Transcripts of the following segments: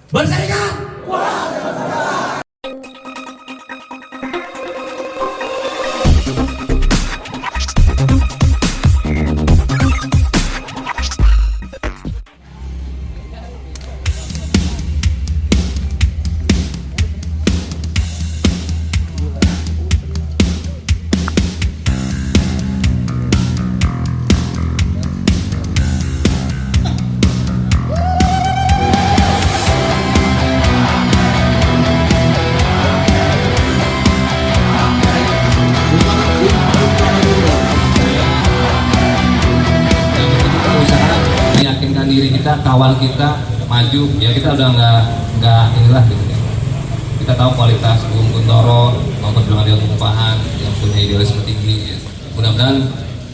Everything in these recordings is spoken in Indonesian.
Berserikat. Meyakinkan diri kita, kawal kita maju, ya kita udah nggak inilah gitu ya. Kita tahu kualitas Bung Kuntoro memperjuangkan dia pengupahan yang punya idealisme tinggi. Ya. Mudah-mudahan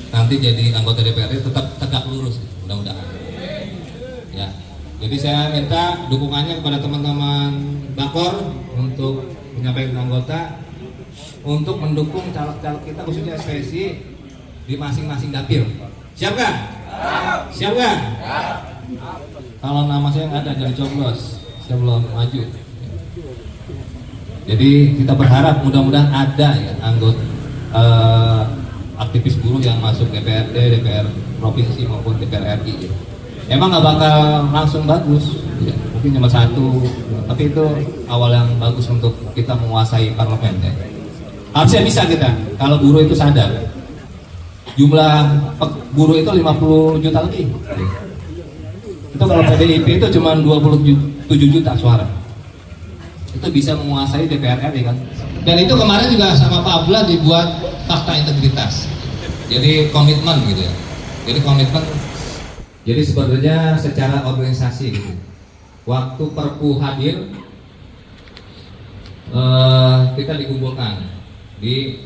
nanti jadi anggota DPRD tetap tegak lurus, gitu. Mudah-mudahan. Ya, jadi saya minta dukungannya kepada teman-teman Bakor untuk menyampaikan anggota untuk mendukung caleg-caleg kita khususnya SPSI di masing-masing dapil. Siap nggak? Siap nggak? Kalau nama saya nggak ada, jadi coblos. Saya belum maju. Jadi kita berharap mudah-mudahan ada ya anggota aktivis buruh yang masuk DPRD, DPR provinsi maupun DPR RI. Ya. Emang nggak bakal langsung bagus, ya. Mungkin cuma satu, tapi itu awal yang bagus untuk kita menguasai parlemen. Ya. Harusnya bisa kita kalau buruh itu sadar. Jumlah buruh itu 50 juta lebih. Itu kalau PDIP itu cuma 27 juta suara. Itu bisa menguasai DPR RI kan. Dan itu kemarin juga sama Pak Abdullah dibuat fakta integritas. Jadi komitmen gitu ya. Jadi komitmen. Jadi sebenarnya secara organisasi gitu. Waktu Perpu hadir kita dikumpulkan di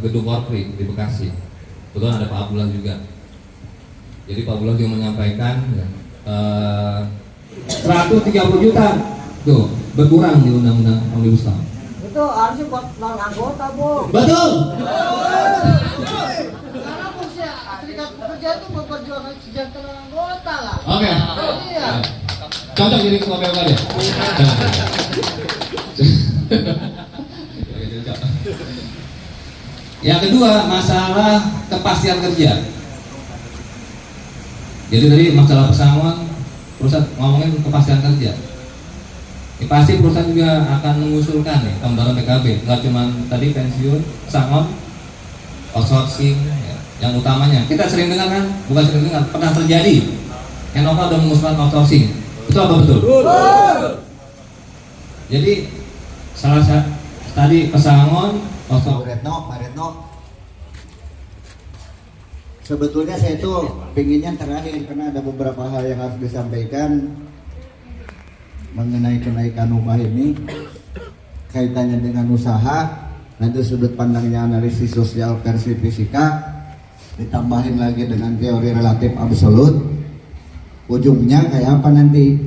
gedung Korpri di Bekasi. Kebetulan ada Pak Abdullah juga. Jadi Pak Abdullah juga menyampaikan 130 juta tuh berkurang di undang-undang Omnibus Law. Itu harusnya buat non anggota, Bu. Betul. Karena serikat pekerja itu memperjuangkan kesejahteraan anggota lah. Oke. Iya. Cocok jadi ketua POK dia. Yang kedua, masalah kepastian kerja. Jadi tadi masalah pesangon, perusahaan ngomongin kepastian kerja. Ya, pasti perusahaan juga akan mengusulkan nih gambaran PKB, nggak cuma tadi pensiun, pesangon, outsourcing, ya. Yang utamanya kita sering dengar kan, bukan sering dengar, pernah terjadi. Enova udah mengusulkan outsourcing, itu apa betul? Jadi salah satu tadi pesangon, outsourcing. Pak Retno, sebetulnya saya itu pengennya terakhir karena ada beberapa hal yang harus disampaikan mengenai kenaikan upah ini kaitannya dengan usaha, nanti sudut pandangnya analisis sosial versi fisika, ditambahin lagi dengan teori relatif absolut, ujungnya kayak apa nanti.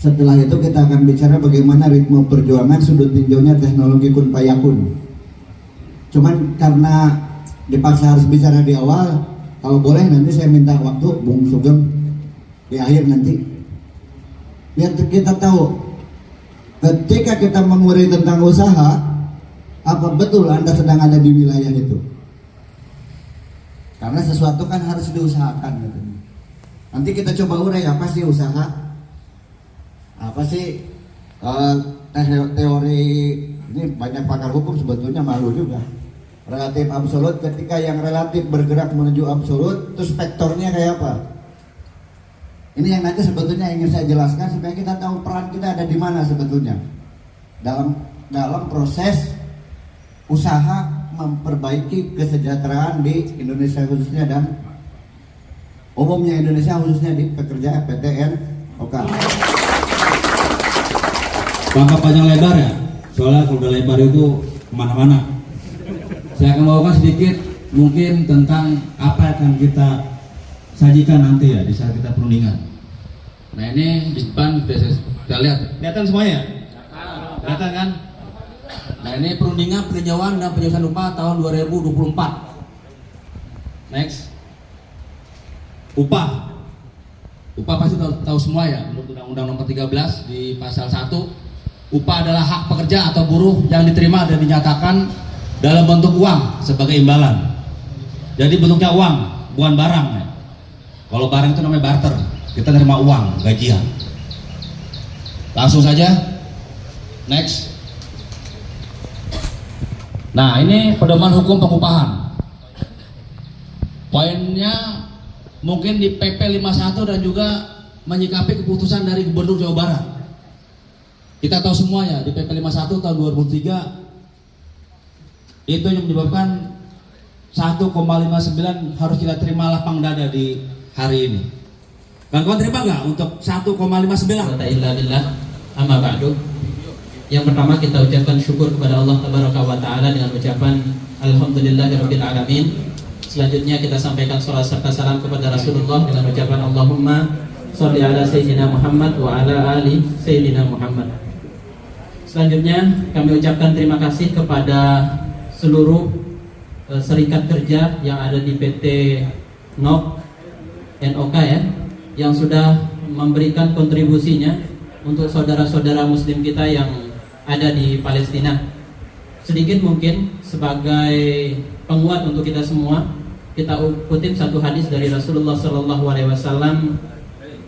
Setelah itu kita akan bicara bagaimana ritme perjuangan sudut tinjaunya teknologi kun fayakun. Cuman karena dipaksa harus bicara di awal, kalau boleh nanti saya minta waktu Bung Sugeng di akhir nanti. Biar kita tahu ketika kita mengurai tentang usaha, apa betul Anda sedang ada di wilayah itu? Karena sesuatu kan harus diusahakan gitu. Nanti kita coba urai apa sih usaha? Apa sih teori ini banyak pakar hukum sebetulnya malu juga. Relatif absolut, ketika yang relatif bergerak menuju absolut, terus vektornya kayak apa? Ini yang nanti sebetulnya ingin saya jelaskan supaya kita tahu peran kita ada di mana sebetulnya dalam proses usaha memperbaiki kesejahteraan di Indonesia khususnya dan umumnya Indonesia khususnya di pekerja PTN OK. Pangkat panjang lebar ya, soalnya kalau udah lebar itu kemana-mana. Saya akan bawakan sedikit mungkin tentang apa yang akan kita sajikan nanti ya di saat kita perundingan. Nah ini di depan kita lihat, kelihatan semuanya? Kelihatan kan? Nah ini perundingan peninjauan dan penyelesaian upah tahun 2024. Next. Upah upah pasti tahu semua ya, menurut Undang-Undang Nomor 13 di pasal 1, upah adalah hak pekerja atau buruh yang diterima dan dinyatakan dalam bentuk uang sebagai imbalan. Jadi bentuknya uang, bukan barang ya. Kalau barang itu namanya barter, kita terima uang, gajian. Langsung saja, next. Nah, ini pedoman hukum pengupahan. Poinnya mungkin di PP 51 dan juga menyikapi keputusan dari Gubernur Jawa Barat. Kita tahu semua ya, di PP 51 tahun 2003 itu yang menyebabkan 1,59 harus kita terima lapang dada di hari ini. Kawan-kawan terima nggak untuk 1,59? Amma ba'du. Yang pertama kita ucapkan syukur kepada Allah Tabaraka wa Ta'ala dengan ucapan Alhamdulillahirabbil alamin. Selanjutnya kita sampaikan salat serta salam kepada Rasulullah dengan ucapan Allahumma sholli ala sayyidina Muhammad wa ala ali sayyidina Muhammad. Selanjutnya kami ucapkan terima kasih kepada seluruh serikat kerja yang ada di PT NOK ya, yang sudah memberikan kontribusinya untuk saudara-saudara muslim kita yang ada di Palestina. Sedikit mungkin sebagai penguat untuk kita semua, kita kutip satu hadis dari Rasulullah sallallahu alaihi wasallam,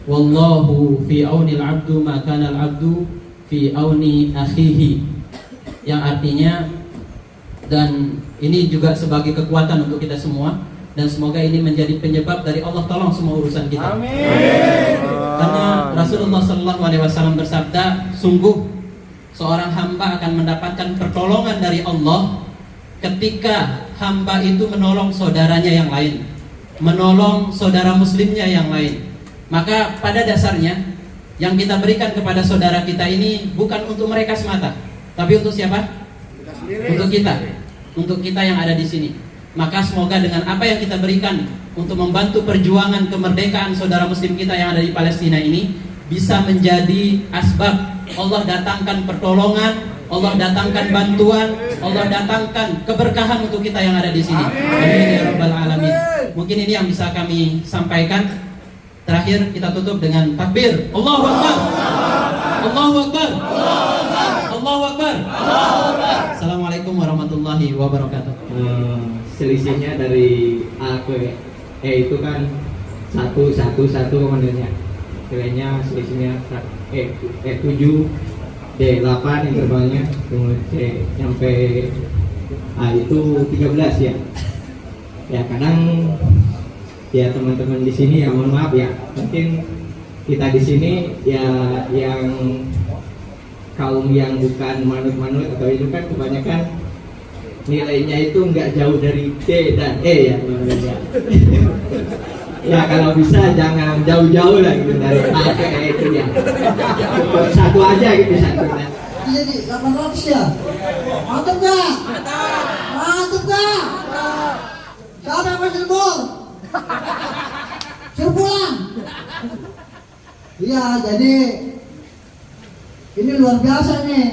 wallahu fi aunil abdu ma kana al abdu fi auni akhihi, yang artinya, dan ini juga sebagai kekuatan untuk kita semua, dan semoga ini menjadi penyebab dari Allah tolong semua urusan kita. Amin. Karena Rasulullah sallallahu alaihi wasallam bersabda, sungguh seorang hamba akan mendapatkan pertolongan dari Allah ketika hamba itu menolong saudaranya yang lain, menolong saudara muslimnya yang lain. Maka pada dasarnya yang kita berikan kepada saudara kita ini bukan untuk mereka semata, tapi untuk siapa? Untuk kita yang ada di sini. Maka semoga dengan apa yang kita berikan untuk membantu perjuangan kemerdekaan saudara muslim kita yang ada di Palestina ini bisa menjadi asbab Allah datangkan pertolongan, Allah datangkan bantuan, Allah datangkan keberkahan untuk kita yang ada di sini. Amin ya rabbal alamin. Mungkin ini yang bisa kami sampaikan. Terakhir kita tutup dengan takbir. Allahu Akbar. Allahu Akbar. Allahu Akbar. Assalamualaikum warahmatullahi wabarakatuh. Selisihnya dari A ke E itu kan 1 komandannya. Nilainya selisihnya E 7, D 8 intervalnya, kemudian C sampai A itu 13 ya. Ya kadang ya teman-teman di sini ya mohon maaf ya, mungkin kita di sini ya yang kaum yang bukan manut-manut atau itu kan kebanyakan nilainya itu nggak jauh dari D dan E ya teman-teman. Ya kalau bisa jangan jauh-jauh lah gitu dari A ke E itu ya. Satu aja gitu satu. Jadi 800 ya? Mantap gak? Mantap gak? Siapa yang masih lembur? Suruh pulang. Iya, jadi ini luar biasa nih.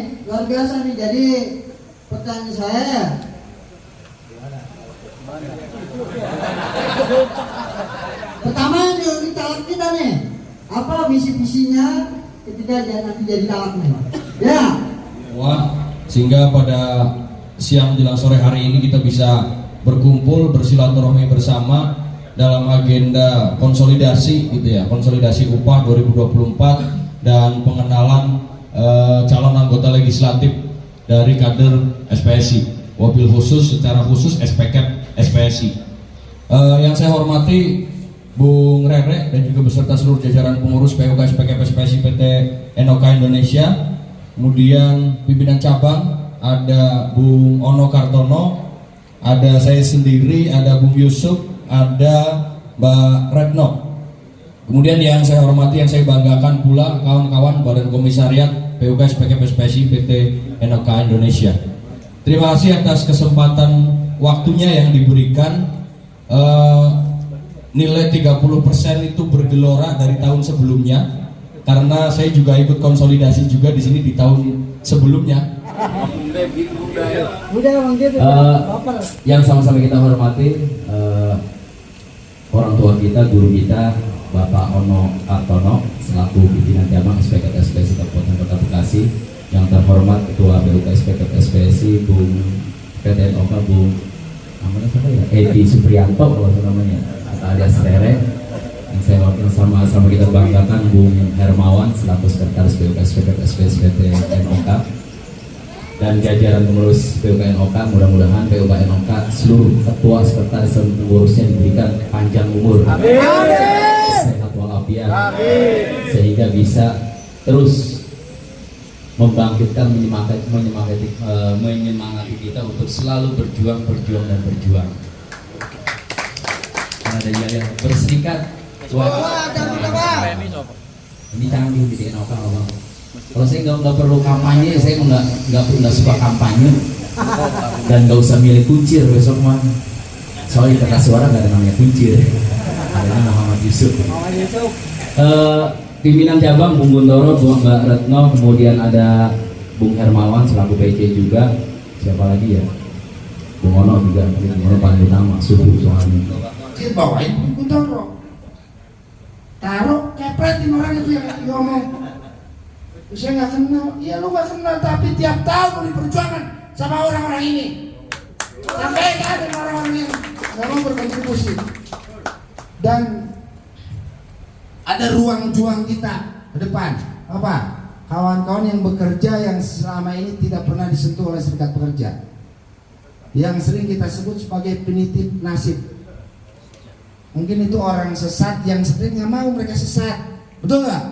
Jadi pertanyaan saya, pertama ini talak kita nih, apa visi-visinya ketika dia nanti jadi talak nih? Ya. Wah, sehingga pada siang menjelang sore hari ini kita bisa berkumpul bersilaturahmi bersama dalam agenda konsolidasi gitu ya, konsolidasi upah 2024 dan pengenalan calon anggota legislatif dari kader SPSI, wabil khusus secara khusus SPSI. Yang saya hormati Bung Rere dan juga beserta seluruh jajaran pengurus PUK SPSI PT NOK Indonesia, kemudian pimpinan cabang ada Bung Ono Kartono, ada saya sendiri, ada Bung Yusuf, ada Mbak Retno. Kemudian yang saya hormati, yang saya banggakan pula kawan-kawan Badan Komisariat PUK SPSI PT NOK Indonesia. Terima kasih atas kesempatan waktunya yang diberikan. Nilai 30% itu bergelora dari tahun sebelumnya, karena saya juga ikut konsolidasi juga di sini di tahun sebelumnya. Yang sama-sama kita hormati orang tua kita, guru kita, Bapak Ono Artono selaku pimpinan cabang SPK SPSI Kabupaten Kota Bekasi, yang terhormat Ketua BUK SPK SPSI Bung PTNOK Bung namanya siapa ya? Edi Suprianto kalau namanya, atau alias Rere, yang saya wakil sama-sama kita banggakan Bung Hermawan selaku Sekretaris BUK SPK SPSI PTNOK, dan jajaran pengurus PUKNOK. Mudah-mudahan PUKNOK seluruh ketua sekretaris dan pengurusnya diberikan panjang umur, sehat walafiat, sehingga bisa terus membangkitkan, menyemangati kita untuk selalu berjuang dan berjuang. Karena ada yang berserikat. Ini canggih di PNOK, Bang. Kalau saya nggak perlu kampanye, saya nggak suka kampanye dan nggak usah milih kuncir besok mah. Soalnya kertas suara nggak ada namanya kuncir, ada Muhammad Yusuf. Pimpinan cabang Bung Guntoro, Bung Mbak Retno, kemudian ada Bung Hermawan selaku PC juga. Siapa lagi ya? Bung Ono juga, Bung Ono paling utama, suhu soalnya. Dia bawain Bung Guntoro, taruh kepretin orang itu yang ngomong. Saya nggak kenal, ya lu nggak kenal, tapi tiap tahun lu diperjuangkan sama orang-orang ini. Sampai ada orang-orang yang nggak mau berkontribusi. Dan ada ruang juang kita ke depan. Apa? Kawan-kawan yang bekerja yang selama ini tidak pernah disentuh oleh serikat pekerja, yang sering kita sebut sebagai penitip nasib. Mungkin itu orang sesat yang sering nggak mau mereka sesat, betul nggak?